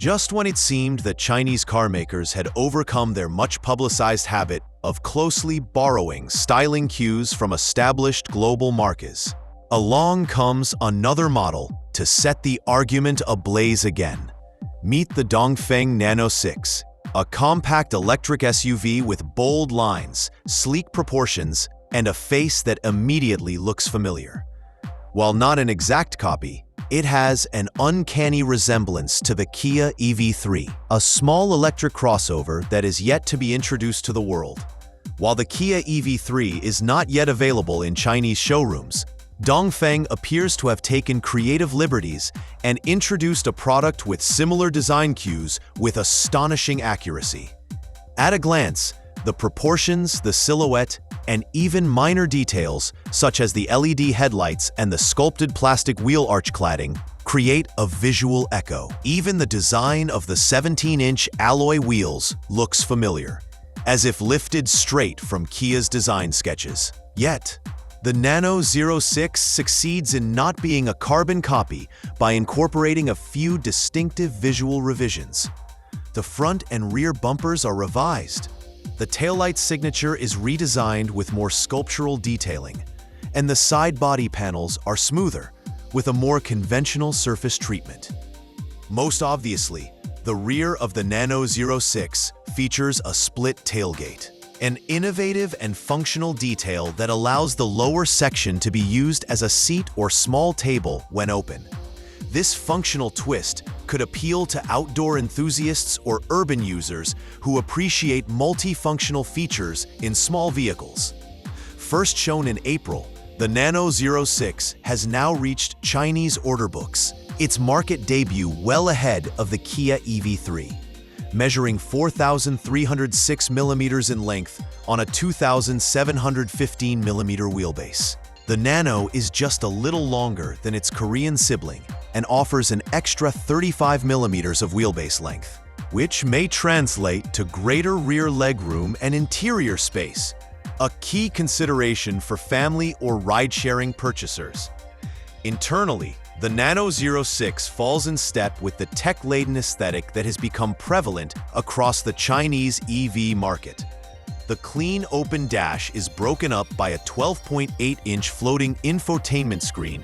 Just when it seemed that Chinese carmakers had overcome their much-publicized habit of closely borrowing styling cues from established global marques, along comes another model to set the argument ablaze again. Meet the Dongfeng Nano 6, a compact electric SUV with bold lines, sleek proportions, and a face that immediately looks familiar. While not an exact copy, it has an uncanny resemblance to the Kia EV3, a small electric crossover that is yet to be introduced to the world. While the Kia EV3 is not yet available in Chinese showrooms, Dongfeng appears to have taken creative liberties and introduced a product with similar design cues with astonishing accuracy. At a glance, the proportions, the silhouette, and even minor details, such as the LED headlights and the sculpted plastic wheel arch cladding, create a visual echo. Even the design of the 17-inch alloy wheels looks familiar, as if lifted straight from Kia's design sketches. Yet, the Nano 06 succeeds in not being a carbon copy by incorporating a few distinctive visual revisions. The front and rear bumpers are revised. The taillight signature is redesigned with more sculptural detailing, and the side body panels are smoother, with a more conventional surface treatment. Most obviously, the rear of the Nano 06 features a split tailgate, an innovative and functional detail that allows the lower section to be used as a seat or small table when open. This functional twist could appeal to outdoor enthusiasts or urban users who appreciate multifunctional features in small vehicles. First shown in April, the Nano 06 has now reached Chinese order books, its market debut well ahead of the Kia EV3. Measuring 4,306 mm in length on a 2,715 mm wheelbase. The Nano is just a little longer than its Korean sibling and offers an extra 35 mm of wheelbase length, which may translate to greater rear legroom and interior space, a key consideration for family or ride-sharing purchasers. Internally, the Nano 06 falls in step with the tech-laden aesthetic that has become prevalent across the Chinese EV market. The clean open dash is broken up by a 12.8-inch floating infotainment screen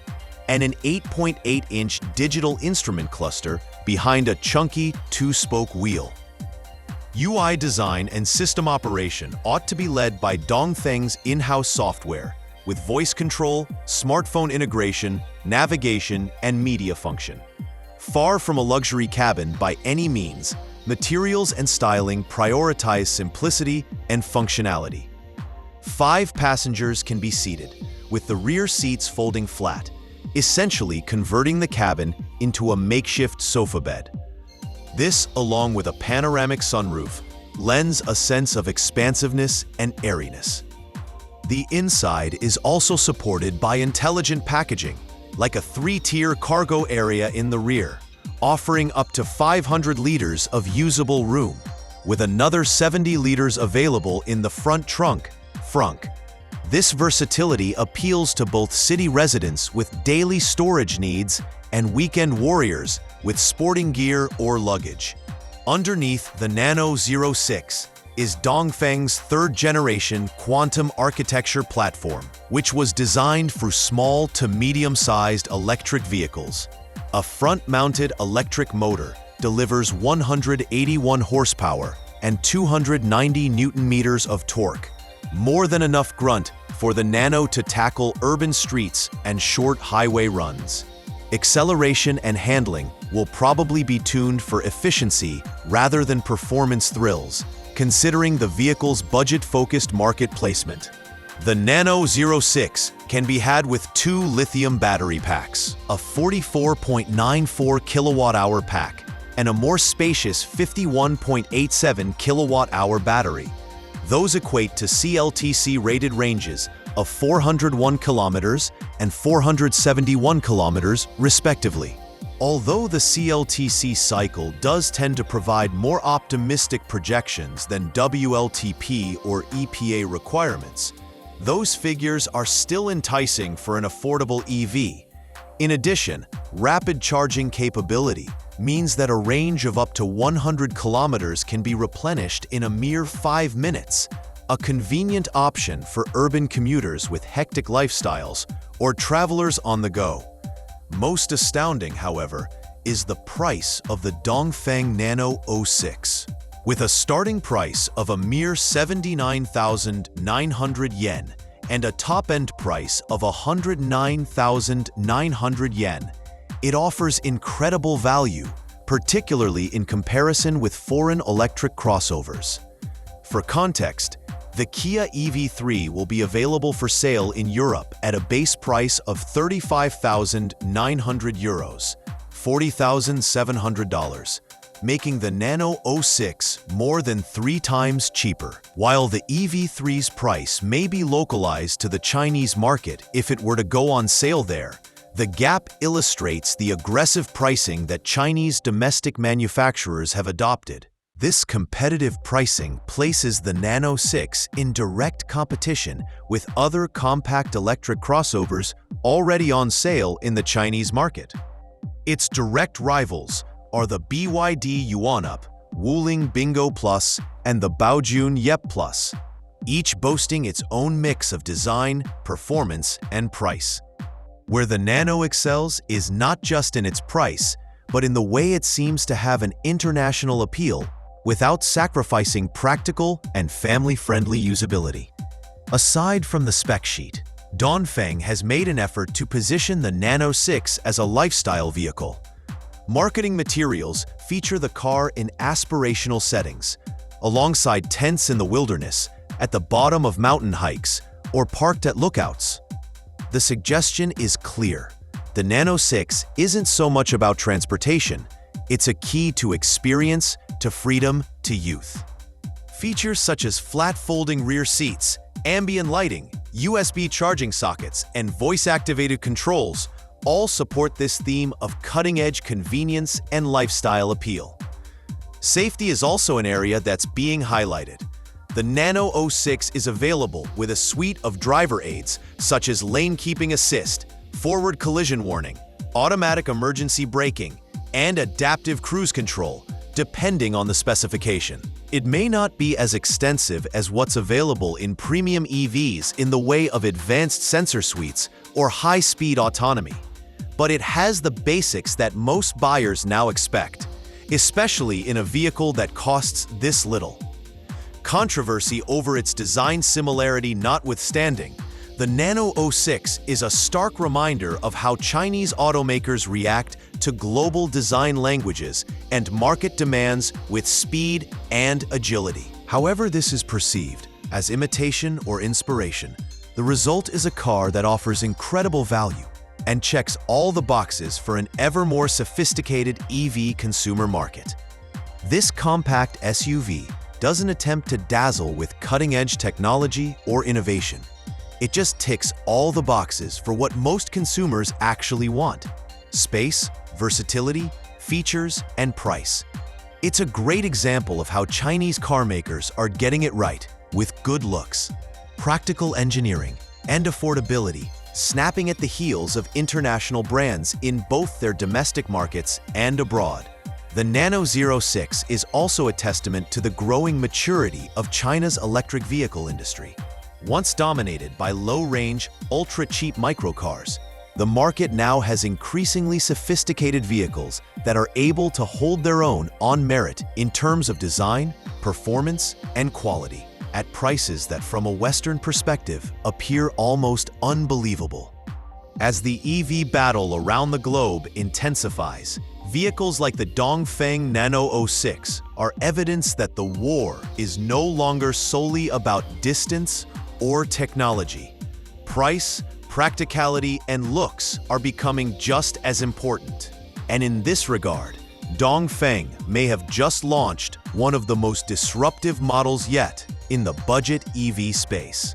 and an 8.8-inch digital instrument cluster behind a chunky two-spoke wheel. UI design and system operation ought to be led by Dongfeng's in-house software, with voice control, smartphone integration, navigation, and media function. Far from a luxury cabin by any means, materials and styling prioritize simplicity and functionality. 5 passengers can be seated, with the rear seats folding flat, essentially converting the cabin into a makeshift sofa bed. This, along with a panoramic sunroof, lends a sense of expansiveness and airiness. The inside is also supported by intelligent packaging, like a 3-tier cargo area in the rear, offering up to 500 liters of usable room, with another 70 liters available in the front trunk. This versatility appeals to both city residents with daily storage needs and weekend warriors with sporting gear or luggage. Underneath the Nano 06 is Dongfeng's third-generation quantum architecture platform, which was designed for small to medium-sized electric vehicles. A front-mounted electric motor delivers 181 horsepower and 290 Newton-meters of torque, more than enough grunt for the Nano to tackle urban streets and short highway runs. Acceleration and handling will probably be tuned for efficiency rather than performance thrills, considering the vehicle's budget-focused market placement. The Nano 06 can be had with 2 lithium battery packs, a 44.94 kilowatt-hour pack, and a more spacious 51.87 kilowatt-hour battery. Those equate to CLTC-rated ranges of 401 kilometers and 471 kilometers, respectively. Although the CLTC cycle does tend to provide more optimistic projections than WLTP or EPA requirements, those figures are still enticing for an affordable EV. In addition, rapid charging capability, means that a range of up to 100 kilometers can be replenished in a mere 5 minutes, a convenient option for urban commuters with hectic lifestyles or travelers on the go. Most astounding, however, is the price of the Dongfeng Nano 06. With a starting price of a mere 79,900 yen and a top-end price of 109,900 yen, it offers incredible value, particularly in comparison with foreign electric crossovers. For context, the Kia EV3 will be available for sale in Europe at a base price of €35,900, $40,700, making the Nano 06 more than 3 times cheaper. While the EV3's price may be localized to the Chinese market if it were to go on sale there, the gap illustrates the aggressive pricing that Chinese domestic manufacturers have adopted. This competitive pricing places the Nano 6 in direct competition with other compact electric crossovers already on sale in the Chinese market. Its direct rivals are the BYD Yuanup, Wuling Bingo Plus, and the Baojun Yep Plus, each boasting its own mix of design, performance, and price. Where the Nano excels is not just in its price, but in the way it seems to have an international appeal without sacrificing practical and family-friendly usability. Aside from the spec sheet, Dongfeng has made an effort to position the Nano 6 as a lifestyle vehicle. Marketing materials feature the car in aspirational settings, alongside tents in the wilderness, at the bottom of mountain hikes, or parked at lookouts. The suggestion is clear. The Nano 6 isn't so much about transportation, it's a key to experience, to freedom, to youth. Features such as flat-folding rear seats, ambient lighting, USB charging sockets, and voice-activated controls all support this theme of cutting-edge convenience and lifestyle appeal. Safety is also an area that's being highlighted. The Nano 06 is available with a suite of driver aids such as lane keeping assist, forward collision warning, automatic emergency braking, and adaptive cruise control, depending on the specification. It may not be as extensive as what's available in premium EVs in the way of advanced sensor suites or high-speed autonomy, but it has the basics that most buyers now expect, especially in a vehicle that costs this little. Controversy over its design similarity notwithstanding, the Nano 06 is a stark reminder of how Chinese automakers react to global design languages and market demands with speed and agility. However this is perceived, as imitation or inspiration, the result is a car that offers incredible value and checks all the boxes for an ever more sophisticated EV consumer market. This compact SUV doesn't attempt to dazzle with cutting-edge technology or innovation. It just ticks all the boxes for what most consumers actually want: space, versatility, features, and price. It's a great example of how Chinese car makers are getting it right with good looks, practical engineering, and affordability, snapping at the heels of international brands in both their domestic markets and abroad. The Nano 06 is also a testament to the growing maturity of China's electric vehicle industry. Once dominated by low-range, ultra-cheap microcars, the market now has increasingly sophisticated vehicles that are able to hold their own on merit in terms of design, performance, and quality, at prices that from a Western perspective appear almost unbelievable. As the EV battle around the globe intensifies, vehicles like the Dongfeng Nano 06 are evidence that the war is no longer solely about distance or technology. Price, practicality, and looks are becoming just as important. And in this regard, Dongfeng may have just launched one of the most disruptive models yet in the budget EV space.